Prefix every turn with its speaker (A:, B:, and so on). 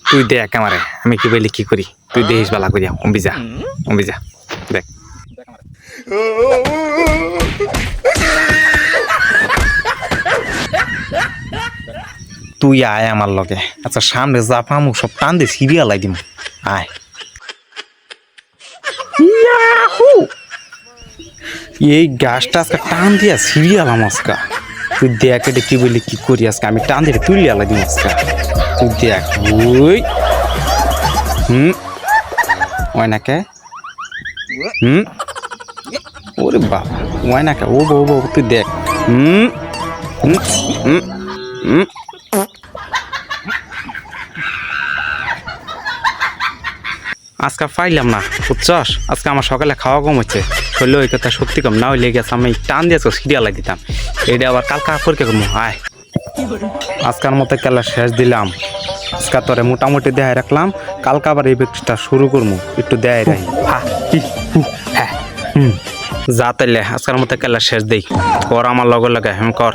A: তুই দেখ আমারে আমি কি বলি কি করি তুই দেখিস বালা করিয়া অম্বি যা দেখ তুই আয় আমার লগে আচ্ছা সামনে যা পামু সব টান দিয়ে সিরিয়াল আই দিম আয় এই গাছটা আজকে টান দিয়া সিরিয়াল আজকা তুই দেখ এটা কি বলি কি করি আজকে আমি টান দিয়ে তুলি আলাই দিম আজকা তুই দেখ ওই ওই না কে ওরে বাবা ওই না কে ও বাবু তুই দেখ আজকে পাইলাম না বুঝছস আজকে আমার সকালে খাওয়া কম হচ্ছে শরীরে ওই কথা সত্যি কম না হইলে গেছে আমি টান দিয়ে সিরিয়াল দিতাম এটা আবার কালকা পরীক্ষা করবো আয় আজকের মতো খেলা শেষ দিলাম আজকে তোরে মোটামুটি দেখাই রাখলাম কালকা আবার এই ব্যক্তিটা শুরু করবো একটু দেয় রাই হ্যাঁ যা তাইলে আজকের মতো খেলা শেষ দেই কর আমার লগে লাগে কর